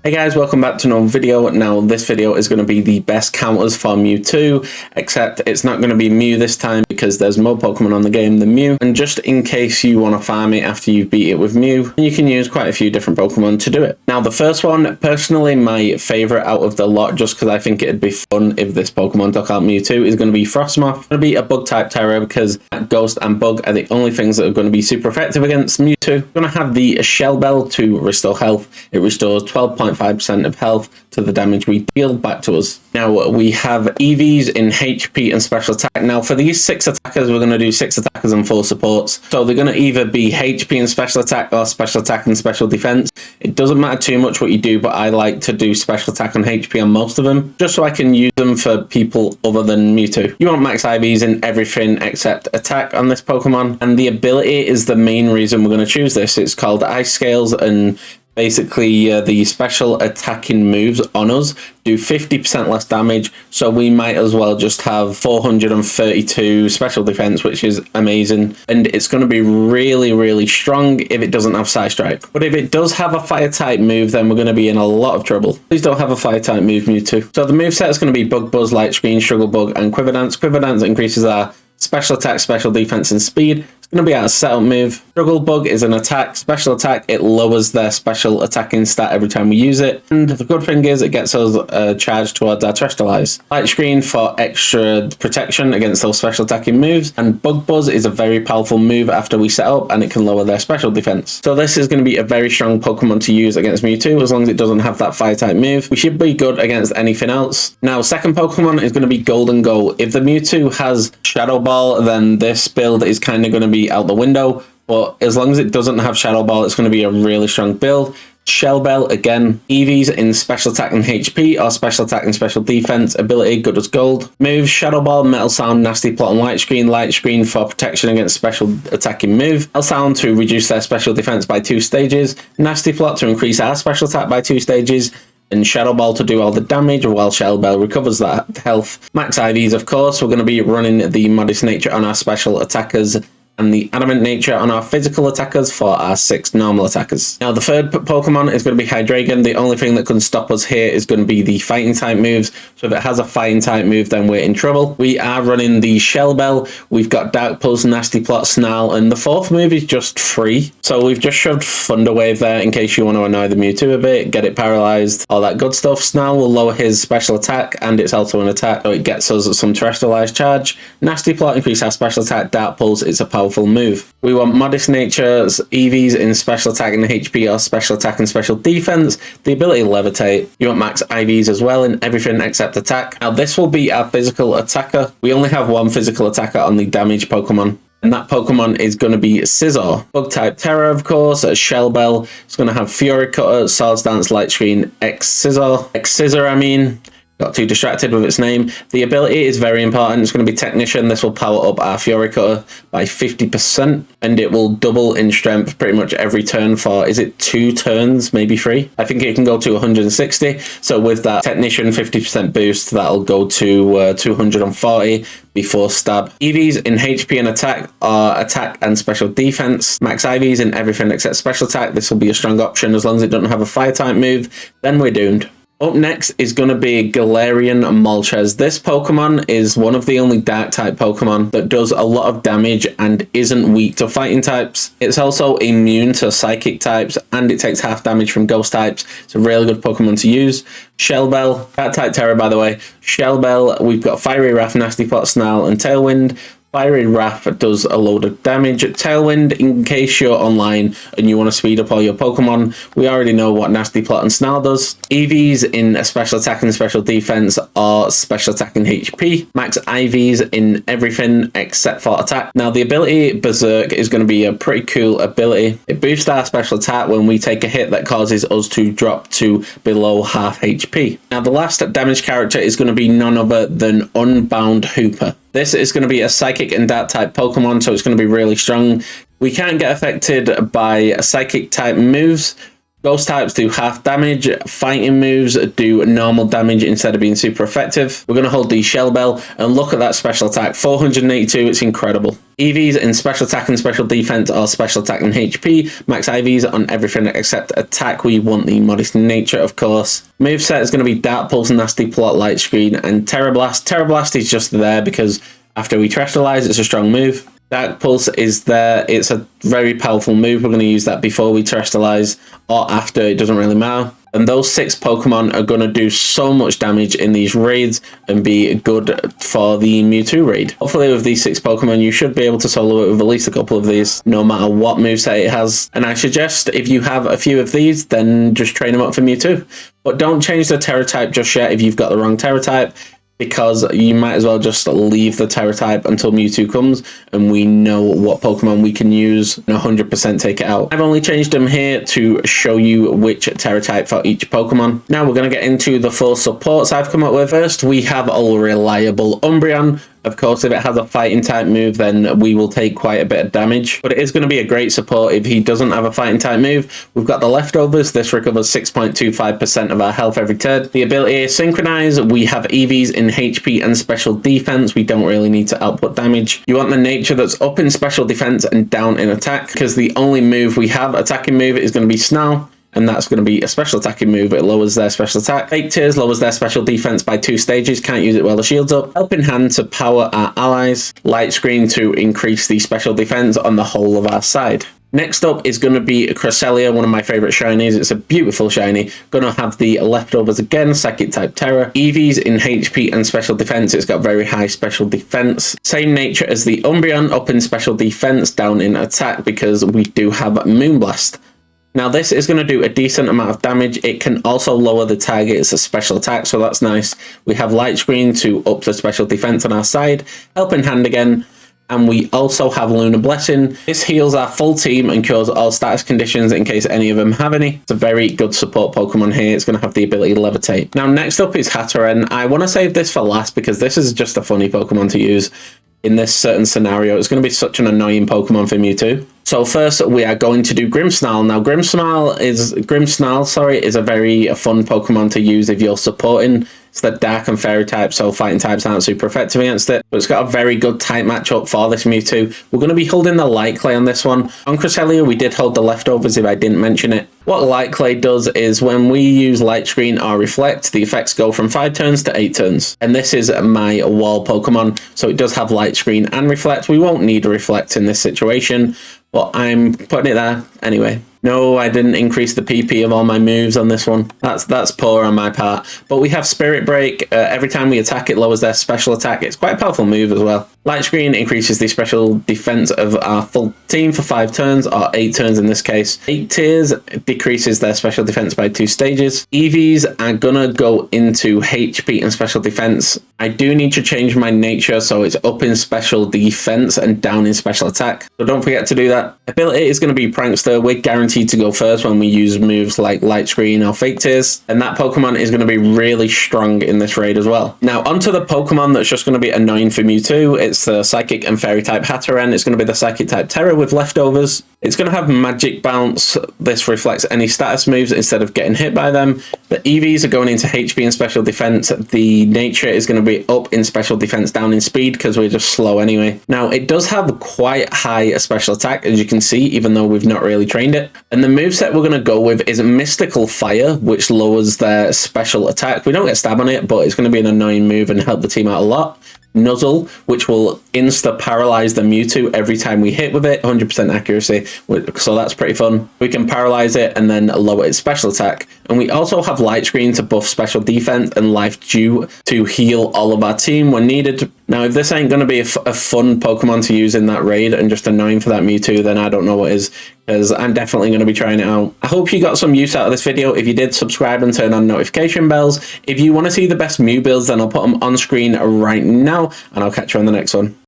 Hey guys, welcome back to another video. Now this video is going to be the best counters for Mewtwo, except it's not going to be Mew this time because there's more Pokemon on the game than Mew. And just in case you want to farm it after you've beat it with Mew, you can use quite a few different Pokemon to do it. Now the first one, personally my favourite out of the lot, just because I think it'd be fun if this Pokemon took out Mewtwo, is going to be Frosmoth. It's going to be a bug type Tera because Ghost and Bug are the only things that are going to be super effective against Mewtwo. We're going to have the Shell Bell to restore health. It restores 12.5% of health to the damage we deal back to us. Now we have EVs in HP and special attack. Now for these 6 attackers, we're going to do 6 attackers and 4 supports. So they're going to either be HP and special attack or special attack and special defense. It doesn't matter too much what you do, but I like to do special attack and HP on most of them, just so I can use them for people other than Mewtwo. You want max IVs in everything except attack on this Pokemon, and the ability is the main reason we're going to choose this. It's called Ice Scales, and basically, the special attacking moves on us do 50% less damage, so we might as well just have 432 special defense, which is amazing. And it's going to be really, really strong if it doesn't have Psy Strike. But if it does have a fire type move, then we're going to be in a lot of trouble. Please don't have a fire type move, Mewtwo. So the moveset is going to be Bug Buzz, Light Screen, Struggle Bug, and Quiver Dance. Quiver Dance increases our special attack, special defense, and speed. Going to be our setup move. Struggle Bug is an attack. Special attack, it lowers their special attacking stat every time we use it. And the good thing is it gets us a charge towards our Terrestrialize. Light Screen for extra protection against those special attacking moves. And Bug Buzz is a very powerful move after we set up, and it can lower their special defense. So this is going to be a very strong Pokemon to use against Mewtwo, as long as it doesn't have that fire type move. We should be good against anything else. Now, second Pokemon is going to be Gholdengo. If the Mewtwo has Shadow Ball, then this build is kind of going to be out the window, but as long as it doesn't have Shadow Ball, it's going to be a really strong build. Shell Bell, again, EVs in special attack and HP, or special attack and special defense. Ability, good as gold. Moves, Shadow Ball, Metal Sound, Nasty Plot, and Light Screen. Light Screen for protection against special attacking move. Metal Sound to reduce their special defense by 2 stages. Nasty Plot to increase our special attack by 2 stages. And Shadow Ball to do all the damage while Shell Bell recovers that health. Max IVs, of course. We're going to be running the Modest Nature on our special attackers and the Adamant Nature on our physical attackers for our 6 normal attackers. Now the third Pokemon is going to be Hydreigon. The only thing that can stop us here is going to be the fighting type moves. So if it has a fighting type move, then we're in trouble. We are running the Shell Bell. We've got Dark Pulse, Nasty Plot, Snarl, and the 4th move is just free. So we've just shoved Thunder Wave there in case you want to annoy the Mewtwo a bit, get it paralyzed, all that good stuff. Snarl will lower his special attack, and it's also an attack, so it gets us some Terrestrialized charge. Nasty Plot increase our special attack. Dark Pulse, it's a powerful move. We want Modest Nature's EVs in special attack and HP, or special attack and special defense. The ability to levitate. You want max IVs as well in everything except attack. Now this will be our physical attacker. We only have 1 physical attacker on the damage Pokemon, and that Pokemon is going to be Scizor. Bug type Tera, of course. A Shell Bell. It's going to have Fury Cutter, Swords Dance, Light Screen, Scizor, I mean. Got too distracted with its name. The ability is very important. It's going to be Technician. This will power up our Fury Cutter by 50%, and it will double in strength pretty much every turn for, is it 2 turns, maybe 3? I think it can go to 160. So with that Technician 50% boost, that'll go to 240 before stab. EVs in HP and attack are attack and special defense. Max IVs in everything except special attack. This will be a strong option as long as it doesn't have a fire type move. Then we're doomed. Up next is going to be Galarian Moltres. This Pokemon is one of the only dark type Pokemon that does a lot of damage and isn't weak to fighting types. It's also immune to psychic types, and it takes half damage from ghost types. It's a really good Pokemon to use. Shell Bell, dark type Tera by the way. Shell Bell, we've got Fiery Wrath, Nasty Plot, Snarl, and Tailwind. Fiery Wrath does a load of damage. Tailwind, in case you're online and you want to speed up all your Pokemon, we already know what Nasty Plot and Snarl does. EVs in a special attack and special defense or special attack and HP. Max IVs in everything except for attack. Now the ability Berserk is going to be a pretty cool ability. It boosts our special attack when we take a hit that causes us to drop to below half HP. Now the last damage character is going to be none other than Unbound Hoopa. This is going to be a psychic and dark type Pokemon, so it's going to be really strong. We can't get affected by psychic type moves, Ghost types do half damage. Fighting moves do normal damage instead of being super effective. We're going to hold the Shell Bell and look at that special attack. 482, it's incredible. EVs in special attack and special defense or special attack and HP. Max IVs on everything except attack. We want the modest nature, of course. Moveset is going to be Dark Pulse, Nasty Plot, Light Screen, and Terra Blast. Terra Blast is just there because after we terrestrialize, it's a strong move. Dark Pulse is there. It's a very powerful move. We're going to use that before we terrestrialize or after. It doesn't really matter. And those 6 Pokemon are going to do so much damage in these raids and be good for the Mewtwo raid. Hopefully with these 6 Pokemon, you should be able to solo it with at least a couple of these, no matter what moveset it has. And I suggest if you have a few of these, then just train them up for Mewtwo. But don't change the Terra type just yet if you've got the wrong Terra type, because you might as well just leave the Terra type until Mewtwo comes and we know what Pokemon we can use and 100% take it out. I've only changed them here to show you which Terra type for each Pokemon. Now we're going to get into the 4 supports I've come up with. First, we have a reliable Umbreon. Of course, if it has a fighting type move, then we will take quite a bit of damage. But it is going to be a great support if he doesn't have a fighting type move. We've got the leftovers. This recovers 6.25% of our health every turn. The ability is Synchronize. We have EVs in HP and special defense. We don't really need to output damage. You want the nature that's up in special defense and down in attack, because the only move we have, attacking move, is going to be Snarl. And that's going to be a special attacking move. It lowers their special attack. Fake Tears lowers their special defense by 2 stages. Can't use it while the shield's up. Helping Hand to power our allies. Light Screen to increase the special defense on the whole of our side. Next up is going to be Cresselia, one of my favourite shinies. It's a beautiful shiny. Going to have the leftovers again, Psychic type Terra. EVs in HP and special defense. It's got very high special defense. Same nature as the Umbreon, up in special defense, down in attack, because we do have Moonblast. Now this is going to do a decent amount of damage. It can also lower the target's special attack, so that's nice. We have Light Screen to up the special defense on our side. Helping Hand again. And we also have Lunar Blessing. This heals our full team and cures all status conditions in case any of them have any. It's a very good support Pokemon here. It's going to have the ability to levitate. Now next up is Hatterene. I want to save this for last because this is just a funny Pokemon to use in this certain scenario. It's going to be such an annoying Pokemon for Mewtwo. So first we are going to do Grimmsnarl. Now Grimmsnarl is a very fun Pokemon to use if you're supporting. It's the Dark and Fairy type, so fighting types aren't super effective against it. But it's got a very good type matchup for this Mewtwo. We're going to be holding the Light Clay on this one. On Cresselia, we did hold the leftovers if I didn't mention it. What Light Clay does is when we use Light Screen or Reflect, the effects go from 5 turns to 8 turns. And this is my wall Pokemon, so it does have Light Screen and Reflect. We won't need a Reflect in this situation, but I'm putting it there anyway. No, I didn't increase the PP of all my moves on this one. That's poor on my part. But we have Spirit Break. Every time we attack, it lowers their special attack. It's quite a powerful move as well. Light Screen increases the special defense of our full team for 5 turns, or 8 turns in this case. Fake Tears decreases their special defense by 2 stages. EVs are gonna go into HP and special defense. I do need to change my nature so it's up in special defense and down in special attack. So don't forget to do that. Ability is going to be Prankster. We're guaranteed to go first when we use moves like Light Screen or Fake Tears. And that Pokemon is going to be really strong in this raid as well. Now onto the Pokemon that's just going to be annoying for Mewtwo. It's the Psychic and Fairy type Hatterene. It's going to be the Psychic type Terra with leftovers. It's going to have Magic Bounce. This reflects any status moves instead of getting hit by them. The EVs are going into HP and special defense. The nature is going to be up in special defense, down in speed, because we're just slow anyway. Now it does have quite high special attack, as you can see, even though we've not really trained it. And the moveset we're going to go with is Mystical Fire, which lowers their special attack. We don't get stab on it, but it's going to be an annoying move and help the team out a lot. Nuzzle, which will insta-paralyze the Mewtwo every time we hit with it, 100% accuracy, so that's pretty fun. We can paralyze it and then lower its special attack. And we also have Light Screen to buff special defense and Life Dew to heal all of our team when needed. Now, if this ain't going to be a fun Pokemon to use in that raid and just annoying for that Mewtwo, then I don't know what is, because I'm definitely going to be trying it out. I hope you got some use out of this video. If you did, subscribe and turn on notification bells. If you want to see the best Mew builds, then I'll put them on screen right now, and I'll catch you on the next one.